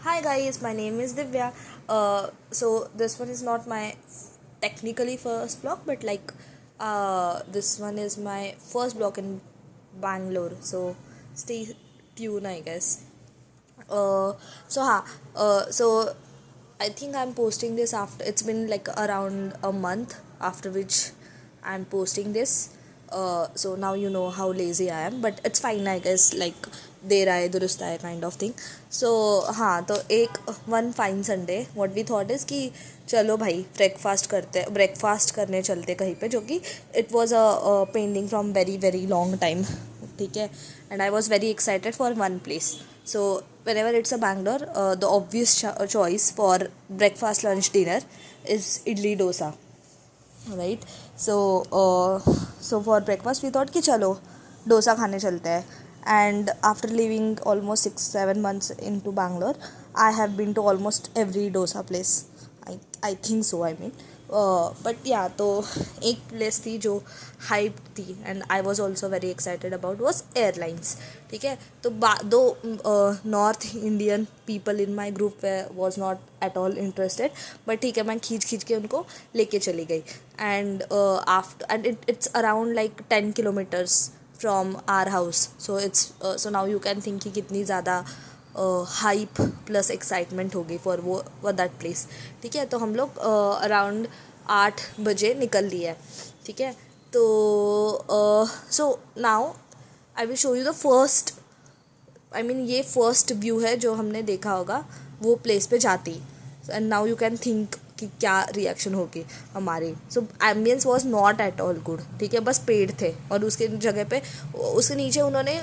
Hi guys, my name is Divya. So this one is not my technically first blog, but this one is my first blog in Bangalore. So stay tuned, I guess. Uh, so ha, so I think I'm posting this after it's been like around a month after which I'm posting this. So now you know how lazy I am, but it's fine, I guess. Like देर आए दुरुस्त आए kind of thing. सो हाँ, तो एक one fine Sunday what we thought is कि चलो भाई breakfast करने चलते कहीं पे, जो कि it was a pending from very very long time. ठीक है. And I was very excited for one place. So whenever it's a Bangalore, the obvious choice for breakfast, lunch, dinner is idli dosa, right? So for breakfast we thought कि चलो डोसा खाने चलते हैं. And after living almost 6-7 months into Bangalore, I have been to almost every dosa place. I think so, I mean. But yeah, तो एक place थी जो hype थी and I was also very excited about वॉज airlines. ठीक है. तो दो north Indian people in my group was not at all interested, but ठीक है, मैं खींच के उनको लेके चली गई. And after and it's around like 10 kilometres from our house. So now you can think कि कितनी ज़्यादा हाइप प्लस एक्साइटमेंट होगी फॉर दैट प्लेस. ठीक है. तो हम लोग अराउंड 8 बजे निकल लिए. ठीक है. तो so now I will show you the first, I mean ये फर्स्ट व्यू है जो हमने देखा होगा वो प्लेस पे जाती. And now you can think कि क्या रिएक्शन होगी हमारी. So ambience was not at all good. ठीक है. बस पेड़ थे और उसके जगह पे उसके नीचे उन्होंने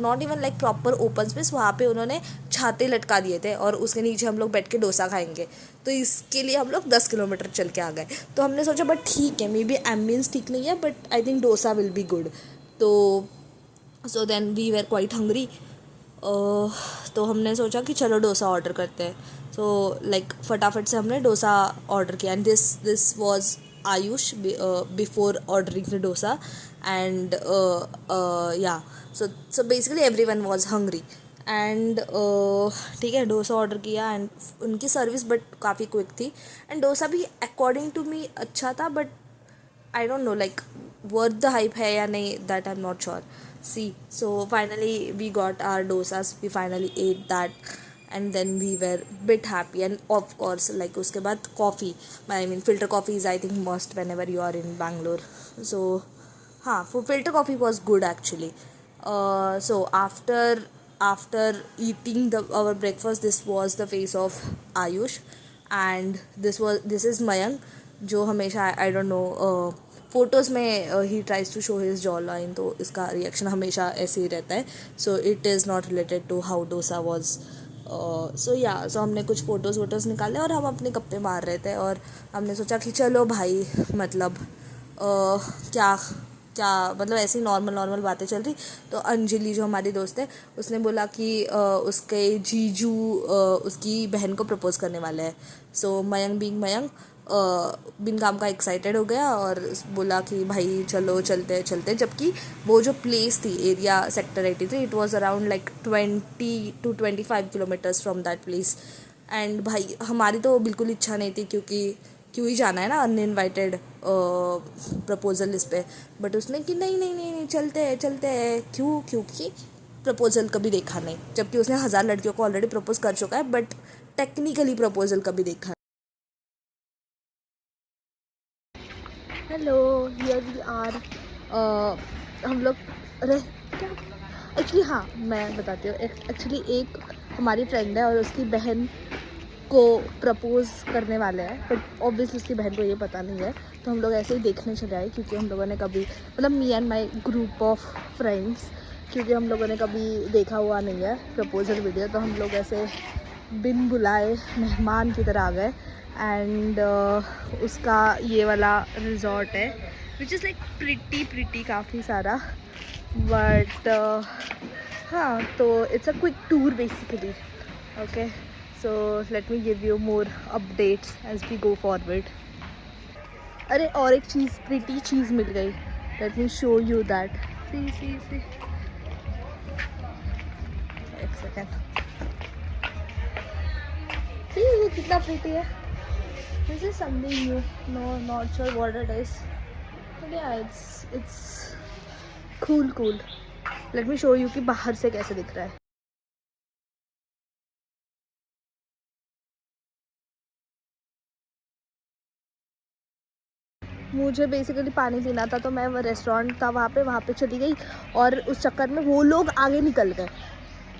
not even like proper open space, वहाँ पे उन्होंने छाते लटका दिए थे और उसके नीचे हम लोग बैठ के डोसा खाएंगे. तो इसके लिए हम लोग 10 किलोमीटर चल के आ गए. तो हमने सोचा बट ठीक है, मे बी एम्बियंस ठीक नहीं है but I think dosa will be good. तो so then we were quite hungry. तो हमने सोचा कि चलो डोसा ऑर्डर करते हैं. सो लाइक फटाफट से हमने डोसा ऑर्डर किया. And this was Ayush before ordering the dosa. And yeah so basically everyone was hungry. And ठीक है, डोसा ऑर्डर किया एंड उनकी सर्विस बट काफ़ी क्विक थी. एंड डोसा भी अकॉर्डिंग टू मी अच्छा था, but I don't know like worth the hype है या नहीं, that I am not sure. See, so finally we got our dosas, we finally ate that, and then we were bit happy. And of course like उसके बाद coffee, I mean filter coffee is I think must whenever you are in Bangalore. So हाँ, for filter coffee was good actually. So after eating our breakfast, this was the face of Ayush, and this is Mayank, जो हमेशा I don't know photos में ही tries to show his jaw line, तो इसका reaction हमेशा ऐसे ही रहता है. So it is not related to how dosa was. So हमने कुछ फ़ोटोज़ निकाले और हम अपने गप्पे मार रहे थे और हमने सोचा कि चलो भाई मतलब क्या मतलब ऐसी नॉर्मल बातें चल रही. तो अंजलि जो हमारी दोस्त है उसने बोला कि उसके जीजू उसकी बहन को प्रपोज़ करने वाले हैं. सो मयंक बीइंग मयंक बिन काम का एक्साइटेड हो गया और बोला कि भाई चलो चलते. जबकि वो जो प्लेस थी, area sector 83, it was around like 20-25 kilometres from that place. And भाई हमारी तो बिल्कुल इच्छा नहीं थी, क्योंकि क्यों ही जाना है ना अनइनवाइटेड प्रपोजल इस पे. बट उसने कि नहीं चलते हैं. क्योंकि प्रपोजल कभी देखा नहीं, जबकि उसने 1000 लड़कियों को ऑलरेडी प्रपोज कर चुका है, बट टेक्निकली प्रपोजल कभी देखा. Hello, here we are. हम लोग क्या एक्चुअली, हाँ मैं बताती हूँ. एक्चुअली एक हमारी फ्रेंड है और उसकी बहन को प्रपोज़ करने वाले हैं, बट ऑब्वियसली उसकी बहन को ये पता नहीं है. तो हम लोग ऐसे ही देखने चले आए, क्योंकि हम लोगों ने कभी मतलब me and my group of friends, क्योंकि हम लोगों ने कभी देखा हुआ नहीं है प्रपोजल वीडियो. तो हम लोग ऐसे बिन बुलाए मेहमान की तरह आ गए. एंड उसका ये वाला रिजॉर्ट है विच इज़ लाइक प्रिटी काफ़ी सारा. बट हाँ, तो it's a quick tour basically. Okay, so let me give you more updates as we go forward. अरे और एक चीज़, प्रिटी चीज़ मिल गई. Let me show you that. See एक सेकेंड. See ये कितना pretty है. This is something new. No, not sure what it is. But yeah, it's cool. Let me show you कि बाहर से कैसे दिख रहा है. मुझे बेसिकली पानी पीना था तो मैं वो रेस्टोरेंट था वहाँ पे चली गई और उस चक्कर में वो लोग आगे निकल गए.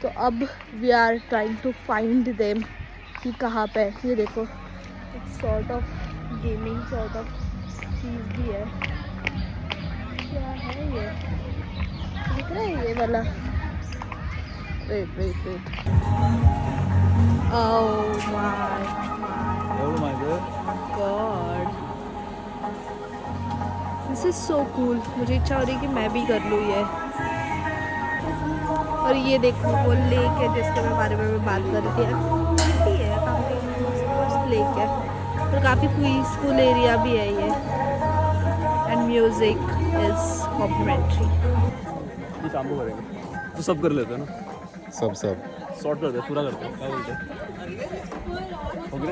तो अब we are trying to find them कि कहाँ पे. ये देखो sort of gaming sort of चीज़ भी है. क्या है ये दिख रहा है ये वाला. Wait oh my God this is so cool. मुझे इच्छा हो रही है कि मैं भी कर लूँ ये. और ये देखो वो लेक है जिसके बारे में मैं बात कर रही थी. काफ़ी है काफ़ी मस्त लेक है और काफ़ी पीसफुल एरिया भी है ये. And music is complimentary. ये शाम को करेंगे तो सब कर लेते हैं ना. सब शॉर्ट करते हैं पूरा करते हैं. क्या बोलते हैं हो गया.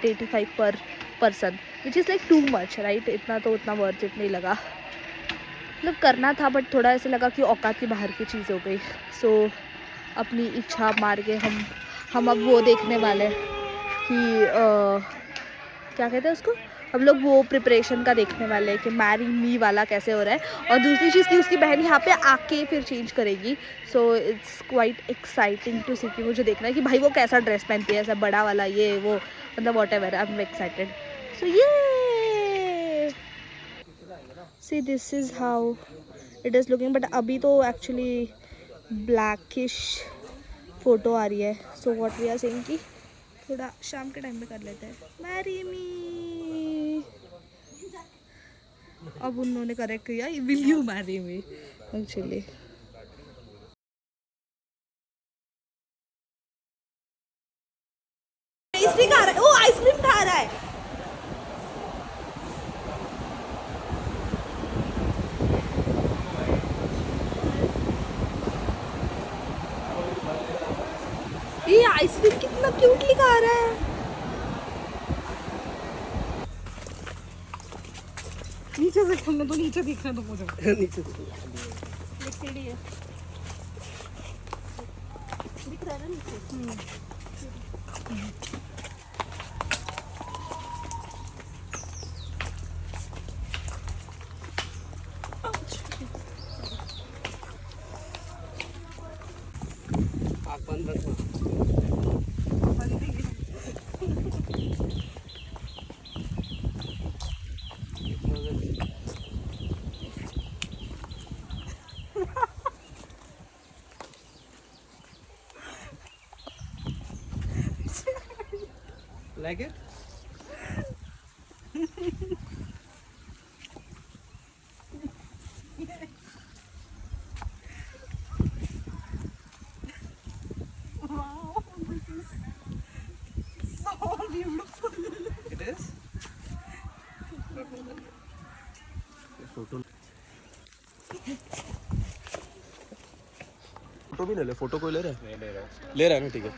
$85 per person which is like too much right. इतना तो उतना वर्थ इट नहीं लगा. मतलब करना था बट थोड़ा ऐसे लगा कि औकात की बाहर की चीज़ हो गई. सो अपनी इच्छा मार के हम अब वो देखने वाले कि क्या कहते हैं उसको. हम लोग वो प्रिपरेशन का देखने वाले हैं कि मैरी मी वाला कैसे हो रहा है. और दूसरी चीज़ कि उसकी बहन यहाँ पे आके फिर चेंज करेगी. So it's quite exciting to see कि मुझे देखना है कि भाई वो कैसा ड्रेस पहनती है. ऐसा बड़ा वाला ये वो मतलब whatever. I am excited. So ये see this is how it is looking. But अभी तो एक्चुअली ब्लैकिश फ़ोटो आ रही है. So what we are saying कि थोड़ा शाम के टाइम पे कर लेते हैं. Marry me. अब उन्होंने करेक्ट किया will you marry me actually. Ice cream खा रहा है. वो आइसक्रीम खा रहा है. ये आइसक्रीम कितना क्यूटली खा रहा है. नीचे से करना तो नीचे दिखना तो मुझे नीचे सीढ़ी है दिख रहा है ना नीचे. आँख बंद रखना. Like it? Wow, this is so beautiful. It is? Photo भी ले ले. फोटो कोई ले रहा है? नहीं ले रहा है ना. ठीक है.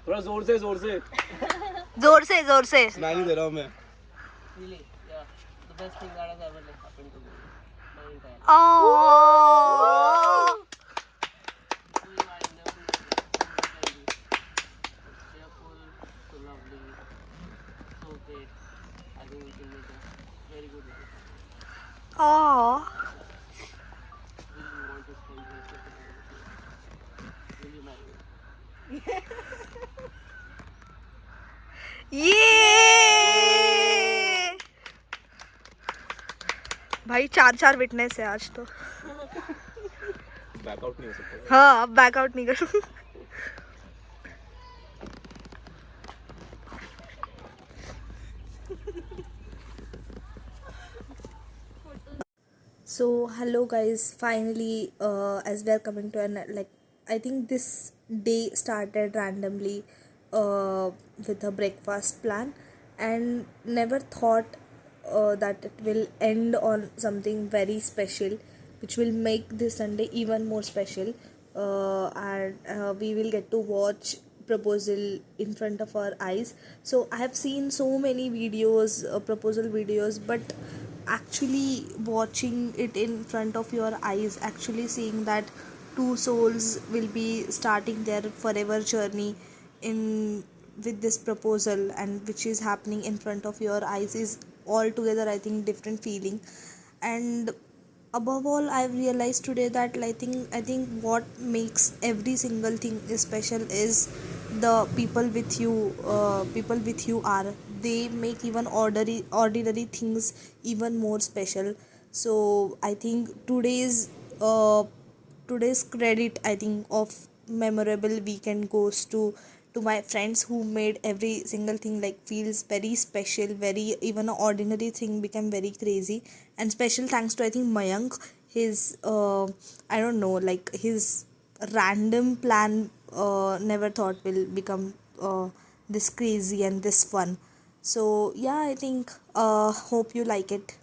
थोड़ा जोर से मैं नहीं दे रहा हूँ मैं. ये भाई 4 विटनेस है आज तो. बैकआउट नहीं हो सकता. हाँ, अब बैकआउट नहीं कर. So hello guys, finally as we are coming to an like, I think this day started randomly with a breakfast plan, and never thought that it will end on something very special, which will make this Sunday even more special. And we will get to watch proposal in front of our eyes. So I have seen so many videos, proposal videos, but actually watching it in front of your eyes, actually seeing that two souls will be starting their forever journey in with this proposal, and which is happening in front of your eyes, is altogether, I think, different feeling. And above all, I've realized today that I think what makes every single thing is special is the people with you are, they make even ordinary things even more special. So I think uh today's credit, I think, of memorable weekend goes to my friends who made every single thing like feels very special, very, even an ordinary thing became very crazy. And special thanks to, I think, Mayank. His I don't know, like his random plan never thought will become this crazy and this fun. So yeah, I think hope you like it.